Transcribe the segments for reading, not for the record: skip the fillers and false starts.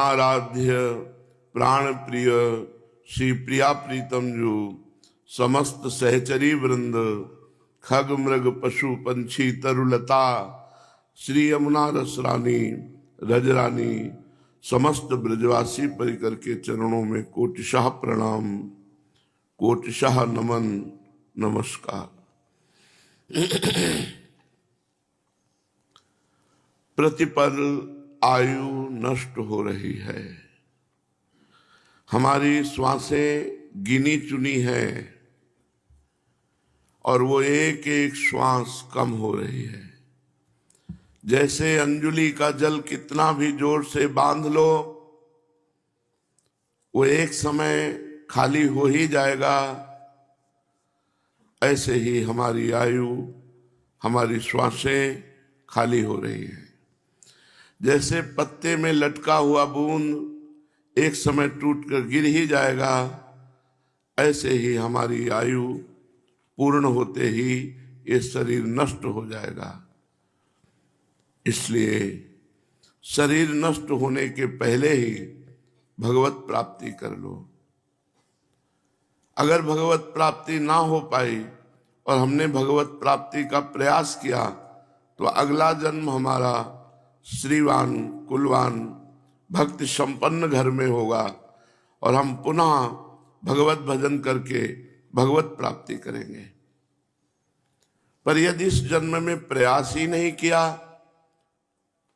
आराध्य प्राण प्रिय श्री प्रिया प्रीतम जो समस्त सहचरी वृंद खग मृग पशु पंछी तरुलता श्री यमुना रस रानी रजरानी समस्त ब्रजवासी परिकर के चरणों में कोटिशाह प्रणाम, कोटिशाह नमन, नमस्कार। प्रतिपल आयु नष्ट हो रही है, हमारी श्वासें गिनी चुनी है और वो एक एक श्वास कम हो रही है। जैसे अंजुली का जल कितना भी जोर से बांध लो वो एक समय खाली हो ही जाएगा, ऐसे ही हमारी आयु, हमारी श्वासें खाली हो रही है। जैसे पत्ते में लटका हुआ बूंद एक समय टूटकर गिर ही जाएगा, ऐसे ही हमारी आयु पूर्ण होते ही ये शरीर नष्ट हो जाएगा। इसलिए शरीर नष्ट होने के पहले ही भगवत प्राप्ति कर लो। अगर भगवत प्राप्ति ना हो पाई और हमने भगवत प्राप्ति का प्रयास किया तो अगला जन्म हमारा श्रीवान कुलवान भक्ति संपन्न घर में होगा और हम पुनः भगवत भजन करके भगवत प्राप्ति करेंगे। पर यदि इस जन्म में प्रयास ही नहीं किया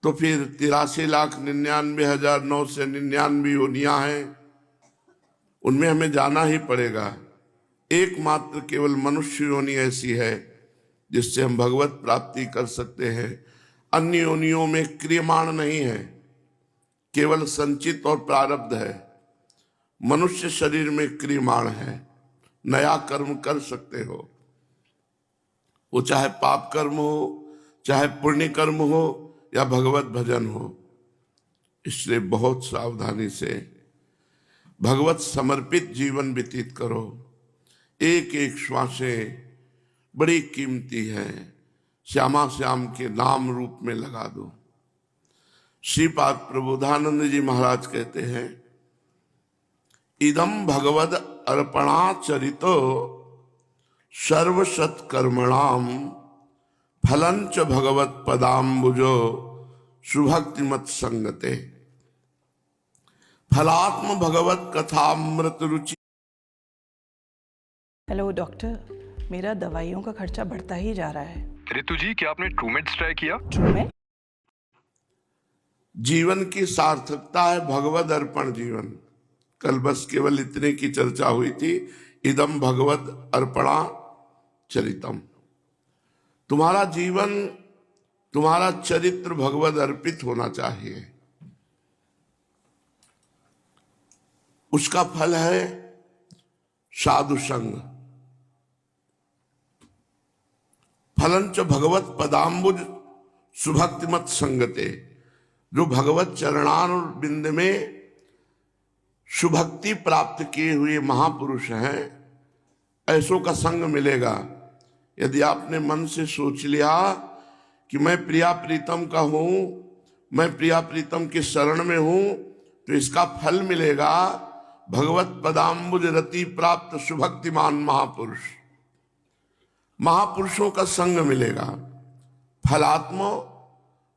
तो फिर 83,99,999 योनियां हैं, उनमें हमें जाना ही पड़ेगा। एकमात्र केवल मनुष्य योनि ऐसी है जिससे हम भगवत प्राप्ति कर सकते हैं। अन्य योनियों में क्रियमाण नहीं है, केवल संचित और प्रारब्ध है। मनुष्य शरीर में क्रियमाण है, नया कर्म कर सकते हो, वो चाहे पाप कर्म हो, चाहे पुण्य कर्म हो या भगवत भजन हो। इसलिए बहुत सावधानी से भगवत समर्पित जीवन व्यतीत करो। एक एक श्वासें बड़ी कीमती है, श्यामा श्याम के नाम रूप में लगा दो। श्रीपाद प्रबोधानंद जी महाराज कहते हैं, इदम भगवद अर्पणाचरितो सर्वसत कर्मणाम फलंच भगवत पदाम्बुजो सुभक्तिमत संगते फलात्म भगवत कथामृत रुचि। हेलो डॉक्टर, मेरा दवाइयों का खर्चा बढ़ता ही जा रहा है। रितु जी, क्या आपने ट्रूमेट्स ट्राई किया? ट्रूमेट? जीवन की सार्थकता है भगवद अर्पण जीवन। कल बस केवल इतने की चर्चा हुई थी, इदम भगवद अर्पणा चरितम। तुम्हारा जीवन, तुम्हारा चरित्र भगवद अर्पित होना चाहिए। उसका फल है साधु संग। फलंच भगवत पदाम्बुज सुभक्तिमत संगते। जो भगवत चरणार बिंद में सुभक्ति प्राप्त किए हुए महापुरुष हैं, ऐसों का संग मिलेगा। यदि आपने मन से सोच लिया कि मैं प्रिया प्रीतम का हूं, मैं प्रिया प्रीतम के शरण में हूं, तो इसका फल मिलेगा भगवत पदाम्बुज रति प्राप्त सुभक्तिमान महापुरुष। महापुरुषों का संग मिलेगा। फलात्म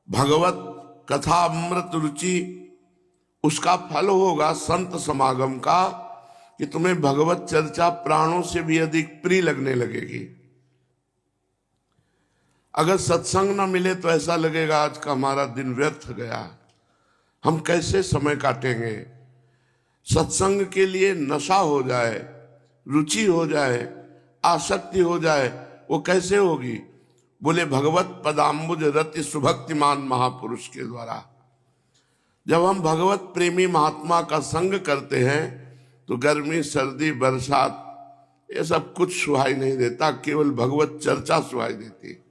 भगवत कथा अमृत रुचि, उसका फल होगा संत समागम का कि तुम्हें भगवत चर्चा प्राणों से भी अधिक प्रिय लगने लगेगी। अगर सत्संग न मिले तो ऐसा लगेगा आज का हमारा दिन व्यर्थ गया, हम कैसे समय काटेंगे। सत्संग के लिए नशा हो जाए, रुचि हो जाए, आसक्ति हो जाए, वो कैसे होगी? बोले भगवत पदाम्बुज रति सुभक्तिमान महापुरुष के द्वारा। जब हम भगवत प्रेमी महात्मा का संग करते हैं तो गर्मी सर्दी बरसात ये सब कुछ सुहाई नहीं देता, केवल भगवत चर्चा सुहाई देती।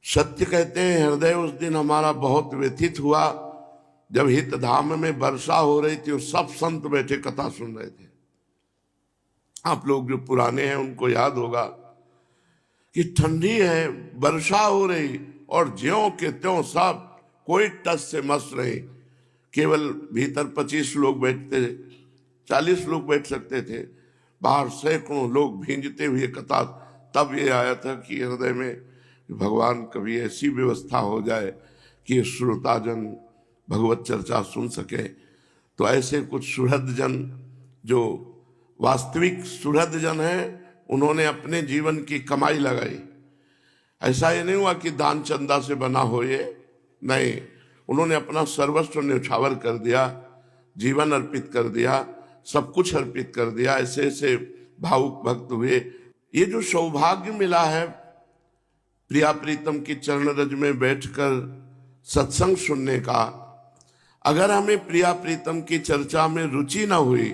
सत्य कहते हैं, हृदय उस दिन हमारा बहुत व्यथित हुआ जब हित धाम में वर्षा हो रही थी और सब संत बैठे कथा सुन रहे थे। आप लोग जो पुराने हैं उनको याद होगा कि ठंडी है, वर्षा हो रही और ज्यों के त्यों सब कोई टस से मस रही। केवल भीतर 25 लोग बैठते, 40 लोग बैठ सकते थे, बाहर सैकड़ों लोग भींजते हुए कतार। तब ये आया था कि हृदय में भगवान कभी ऐसी व्यवस्था हो जाए कि श्रोताजन भगवत चर्चा सुन सके। तो ऐसे कुछ सुहृद जन, जो वास्तविक सुहृद जन है, उन्होंने अपने जीवन की कमाई लगाई। ऐसा ये नहीं हुआ कि दान चंदा से बना हो ये, नहीं, उन्होंने अपना सर्वस्व न्यौछावर कर दिया, जीवन अर्पित कर दिया, सब कुछ अर्पित कर दिया। ऐसे ऐसे भावुक भक्त हुए। ये जो सौभाग्य मिला है प्रिया प्रीतम की चरण रज में बैठकर सत्संग सुनने का, अगर हमें प्रिया प्रीतम की चर्चा में रुचि ना हुई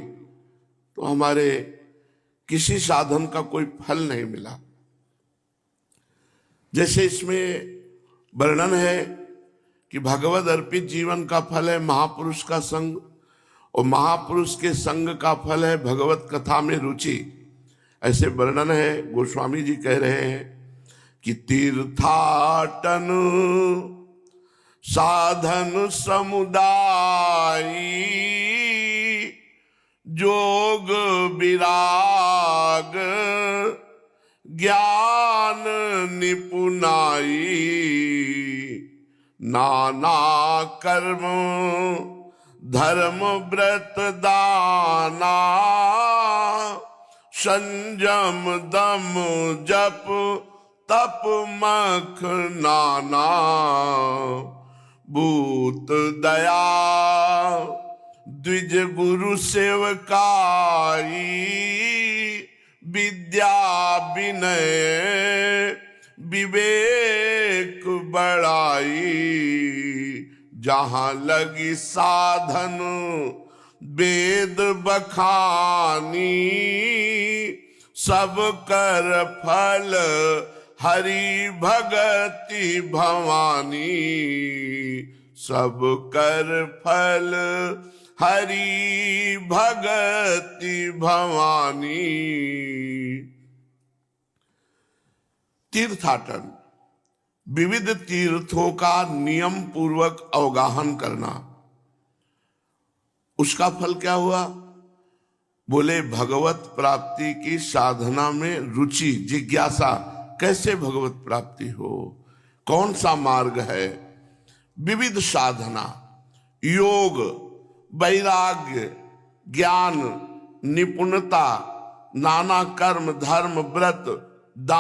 तो हमारे किसी साधन का कोई फल नहीं मिला। जैसे इसमें वर्णन है कि भगवद अर्पित जीवन का फल है महापुरुष का संग, और महापुरुष के संग का फल है भगवत कथा में रुचि। ऐसे वर्णन है, गोस्वामी जी कह रहे हैं कि तीर्थाटन साधन समुदायी, जोग विराग ज्ञान निपुणाई, नाना कर्म धर्म व्रत दाना, संयम दम जप तप मख नाना, भूत दया द्विज गुरु सेवकाई, विद्या विनय विवेक बड़ाई, जहां लगी साधन वेद बखानी, सब कर फल हरि भगति भवानी, सब कर फल हरि भगति भवानी। तीर्थाटन, विविध तीर्थों का नियम पूर्वक अवगाहन करना, उसका फल क्या हुआ? बोले भगवत प्राप्ति की साधना में रुचि, जिज्ञासा, कैसे भगवत प्राप्ति हो, कौन सा मार्ग है, विविध साधना, योग, वैराग्य, ज्ञान, निपुणता, नाना कर्म धर्म व्रत